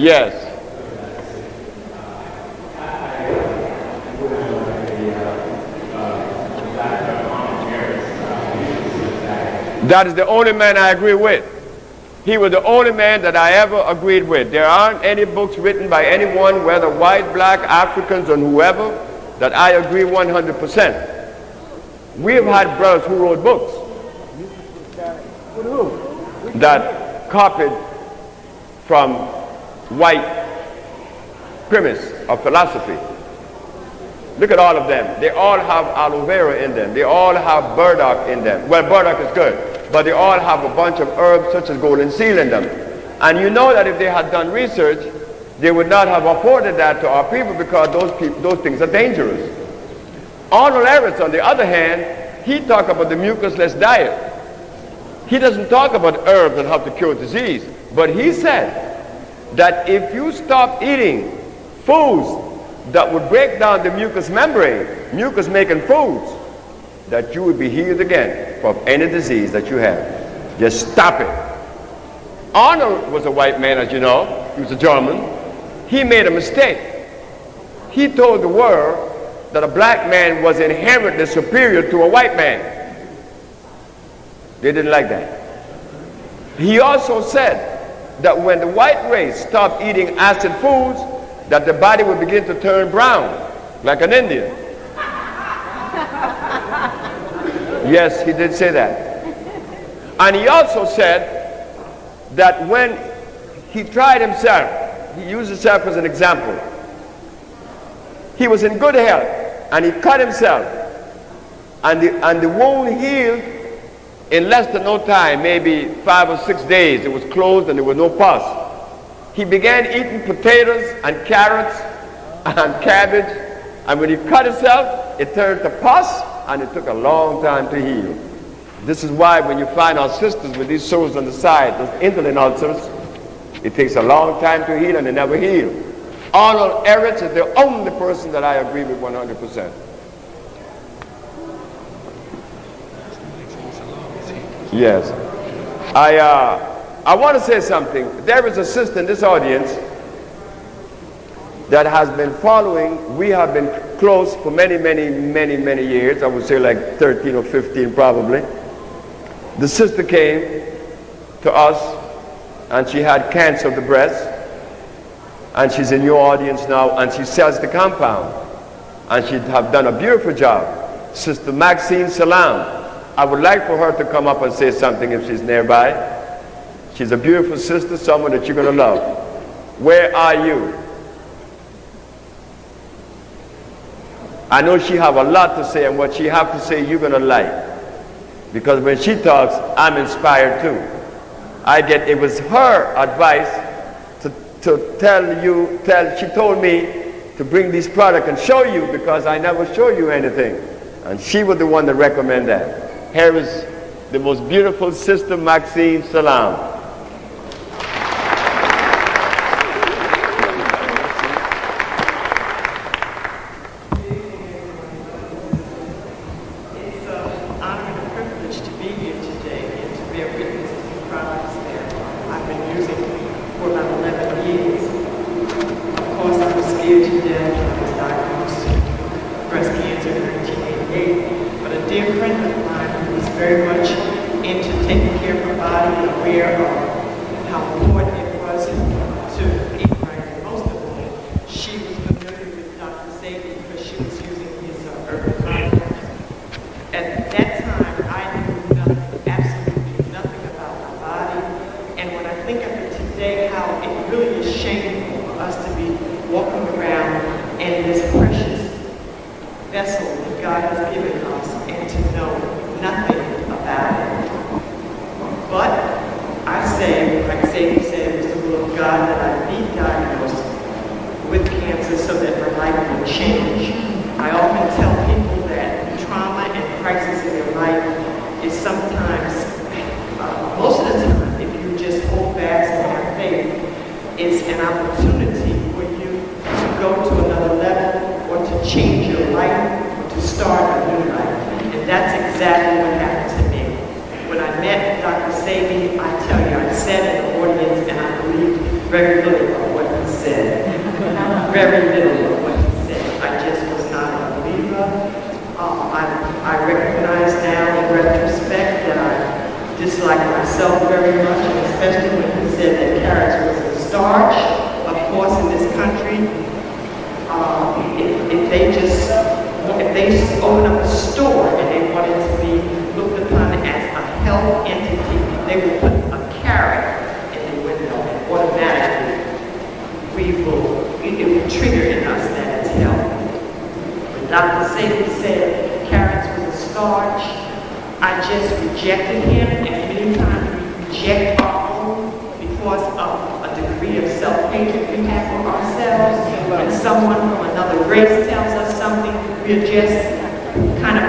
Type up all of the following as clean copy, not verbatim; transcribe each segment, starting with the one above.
Yes. That is the only man I agree with. He was the only man that I ever agreed with. There aren't any books written by anyone, whether white, black, Africans, or whoever, that I agree 100%. We have had brothers who wrote books that copied from white premise of philosophy. Look at all of them. They all have aloe vera in them. They all have burdock in them. Well, burdock is good, but they all have a bunch of herbs such as golden seal in them. And you know that if they had done research, they would not have afforded that to our people, because those things are dangerous. Arnold Everett, on the other hand, he talked about the mucusless diet. He doesn't talk about herbs and how to cure disease, but he said that if you stop eating foods that would break down the mucous membrane, mucus making foods, that you would be healed again from any disease that you have. Just stop it. Arnold was a white man, as you know. He was a German. He made a mistake. He told the world that a black man was inherently superior to a white man. They didn't like that. He also said that when the white race stopped eating acid foods, that the body would begin to turn brown, like an Indian. Yes, he did say that. And he also said that when he tried himself, he used himself as an example. He was in good health, and he cut himself, and the wound healed in less than no time, maybe 5 or 6 days. It was closed and there was no pus. He began eating potatoes and carrots and cabbage, and when he cut himself, it turned to pus, and it took a long time to heal. This is why when you find our sisters with these sores on the side, those insulin ulcers, it takes a long time to heal, and they never heal. Arnold Everett is the only person that I agree with 100%. Yes. I want to say something. There is a sister in this audience that has been following. We have been close for many years. I would say like 13 or 15 probably. The sister came to us, and she had cancer of the breast, and she's in your audience now, and she sells the compound, and she'd have done a beautiful job. Sister Maxine Salam. I would like for her to come up and say something if she's nearby. She's a beautiful sister, someone that you're going to love. Where are you? I know she have a lot to say, and what she have to say you're going to like. Because when she talks, I'm inspired too. It was her advice to tell you, she told me to bring this product and show you, because I never show you anything. And she was the one that recommended that. Here is the most beautiful Sister Maxine Salam. Dr. Sebi, I tell you, I sat in the audience and I believed very little of what said. Very little of what he said. I just was not a believer. I recognize now in retrospect that I dislike myself very much, and especially when he said that carrots was a starch. Of course, in this country, if they open up a store and they wanted to be looked upon as a health entity, they would put a carrot in the window, and automatically it would trigger in us that it's health. When Dr. Sebi said carrots was a starch, I just rejected him, and many times we reject our own because of a degree of self-hatred we have for ourselves. When someone from another race tells us something, we're just kind of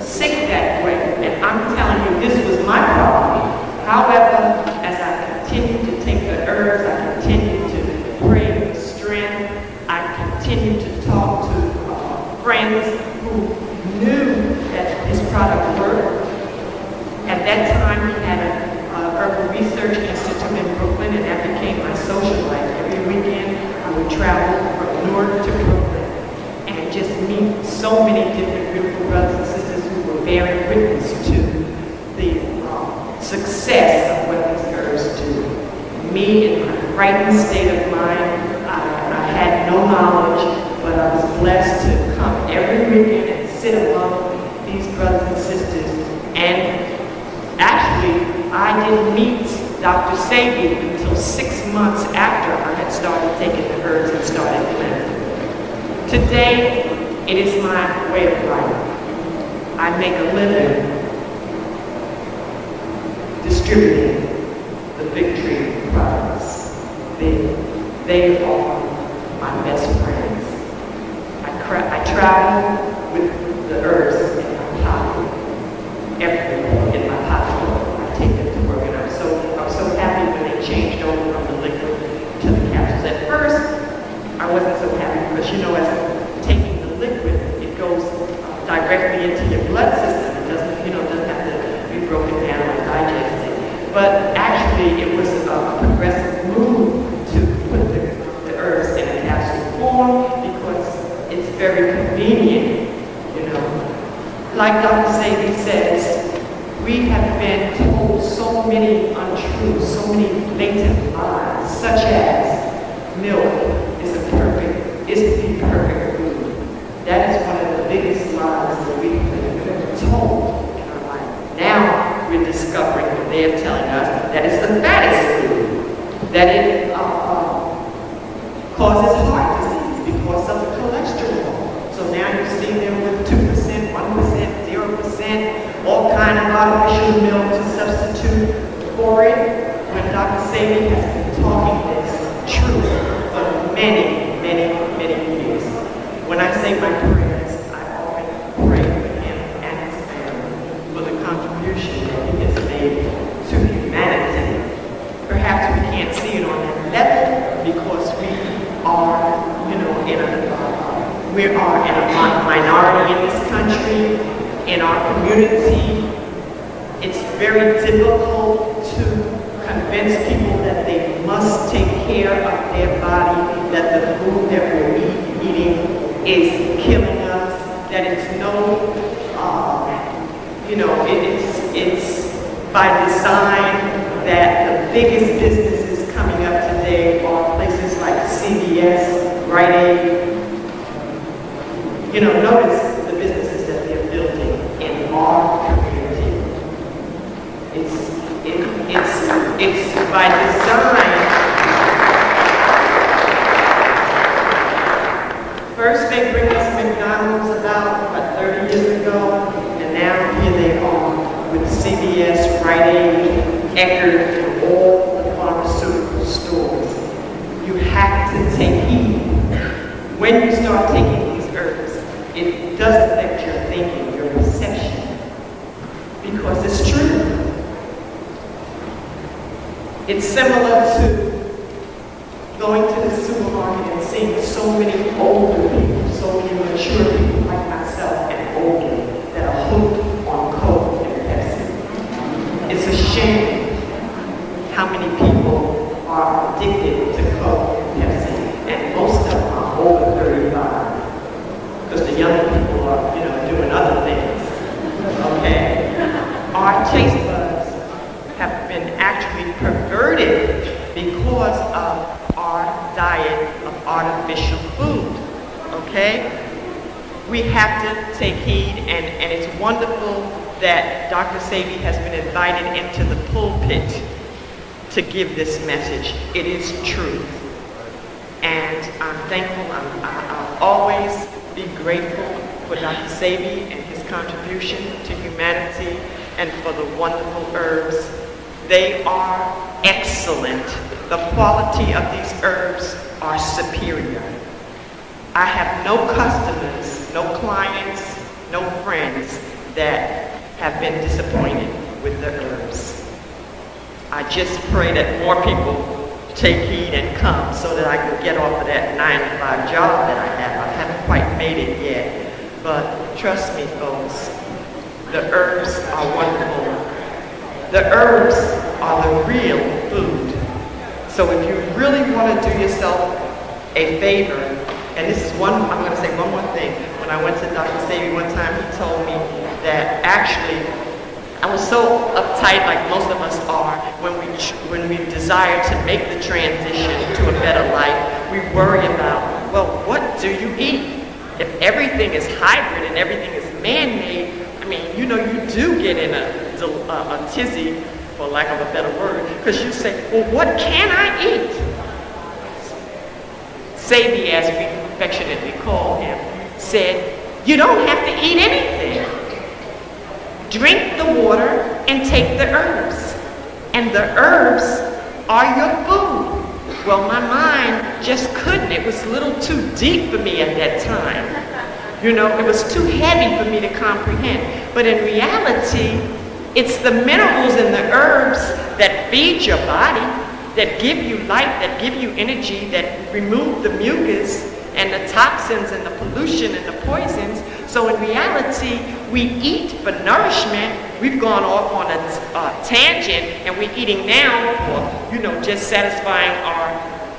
sick that way. And I'm telling you, this was my problem. However, as I continue to take the herbs, I continue to pray for strength, I continue to talk to friends who knew that this product worked. At that time, we had an Herbal Research Institute in Brooklyn, and that became my social life. Every weekend, I would travel from Newark to Brooklyn and just meet so many different beautiful brothers and sisters who were bearing witness to the success of what these herbs do. Me, in my frightened state of mind, I had no knowledge, but I was blessed to come every weekend and sit among these brothers and sisters. And actually, I didn't meet Dr. Sebi until 6 months after I had started taking the herbs and started planting. Today, it is my way of life. I make a living distributing the Big Tree products. They are my best friends. I travel with the herbs in my pocket, everywhere in my pocket. I take them to work, and I'm so happy when they changed over from the liquid to the capsules. At first, I wasn't so happy because, as taking the liquid, it goes directly into your blood system. It doesn't have to be broken down and digested. But actually, it was a progressive move to put the herbs in a capsule form because it's very convenient, Like Dr. Sebi says, we have been told so many untruths, so many blatant lies, such as milk is the perfect food. That is one of the biggest lies that we've been told in our life. Now we're discovering that they're telling us that it's the fattest food, that it causes heart disease because of the cholesterol. So now you see them with 2%, 1%, 0%, all kind of artificial milk to substitute for it, when Dr. Sebi has been talking this truth for many, many, many years. When I say my prayers, I often pray for him and his family for the contribution that he has made to humanity. Perhaps we can't see it on that level because we are, in a minority in this country, in our community. It's very difficult to convince people that they must take care of their body, that the food that we're eating is killing us, that it's it's by design that the biggest businesses coming up today are places like CVS, Rite Aid. Notice the businesses that they're building in our community. It's by design. First they bring us McDonald's about 30 years ago, and now here they are with CVS, Rite Aid, Eckerd, and all the pharmaceutical stores. You have to take heed. When you start taking these herbs, it does affect your thinking, your perception, because it's true. It's similar to going to the supermarket and seeing so many older people, so many mature people like myself and older that are hooked on Coke and Pepsi. It's a shame how many people are addicted to Coke and Pepsi. artificial food, okay? We have to take heed, and it's wonderful that Dr. Sebi has been invited into the pulpit to give this message. It is truth. And I'm thankful, I'll always be grateful for Dr. Sebi and his contribution to humanity and for the wonderful herbs. They are excellent. The quality of these herbs are superior. I have no customers, no clients, no friends that have been disappointed with the herbs. I just pray that more people take heed and come so that I can get off of that 9-to-5 job that I have. I haven't quite made it yet, but trust me, folks, the herbs are wonderful. The herbs are the real food. So if you really want to do yourself a favor, and this is I'm going to say one more thing. When I went to Dr. Sebi one time, he told me that actually I was so uptight, like most of us are, when we desire to make the transition to a better life. We worry about, well, what do you eat? If everything is hybrid and everything is man-made, I mean, you know, you do get in a tizzy, for lack of a better word, because you say, well, what can I eat? Sebi, as we affectionately call him, said, you don't have to eat anything. Drink the water and take the herbs. And the herbs are your food. Well, my mind just couldn't. It was a little too deep for me at that time. You know, it was too heavy for me to comprehend. But in reality, it's the minerals in the herbs that feed your body, that give you life, that give you energy, that remove the mucus and the toxins and the pollution and the poisons. So in reality, we eat for nourishment. We've gone off on a tangent, and we're eating now for, you know, just satisfying our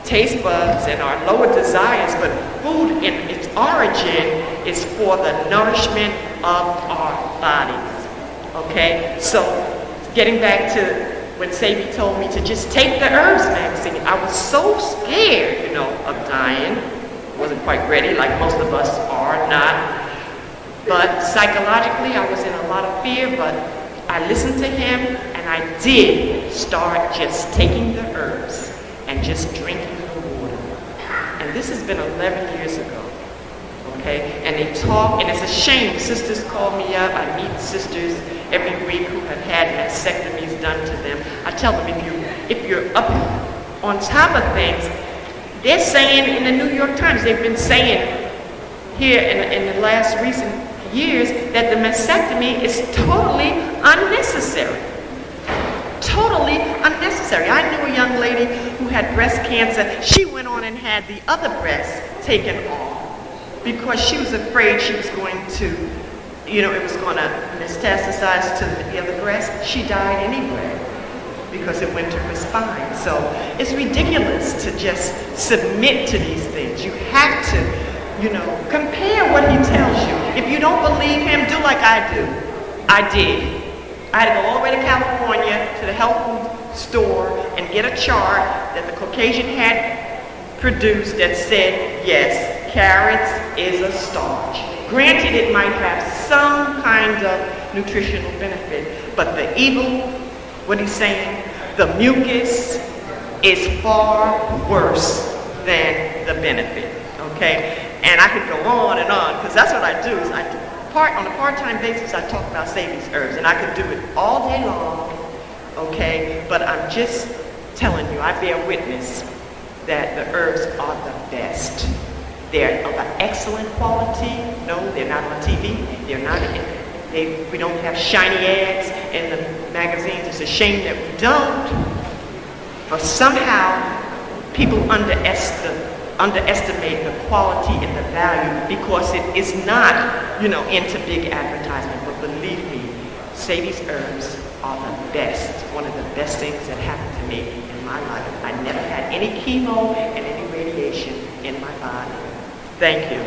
taste buds and our lower desires. But food in its origin is for the nourishment of our bodies. Okay, so getting back to when Sebi told me to just take the herbs vaccine, I was so scared, you know, of dying. Wasn't quite ready, like most of us are not. But psychologically, I was in a lot of fear, but I listened to him, and I did start just taking the herbs and just drinking the water. And this has been 11 years ago. Okay, and they talk, and it's a shame. Sisters call me up. I meet sisters every week who have had mastectomies done to them. I tell them, if you're up on top of things, they're saying in the New York Times, they've been saying here in the last recent years that the mastectomy is totally unnecessary. Totally unnecessary. I knew a young lady who had breast cancer. She went on and had the other breast taken off because she was afraid she was going to, you know, it was going to metastasize to the other breast. She died anyway because it went to her spine. So it's ridiculous to just submit to these things. You have to, you know, compare what he tells you. If you don't believe him, do like I do. I did. I had to go all the way to California to the health food store and get a chart that the Caucasian had produced that said, yes, carrots is a starch. Granted, it might have some kind of nutritional benefit, but the evil, what he's saying, the mucus is far worse than the benefit, okay? And I could go on and on, because that's what I do, is on a part-time basis, I talk about Sebi's herbs, and I could do it all day long, okay? But I'm just telling you, I bear witness that the herbs are the best. They're of an excellent quality. No, they're not on TV. They're not. We don't have shiny ads in the magazines. It's a shame that we don't. But somehow, people underestimate the quality and the value because it is not, you know, into big advertisement. But believe me, Sebi's herbs are the best. One of the best things that happened to me in my life. I never had any chemo and any radiation in my body. Thank you.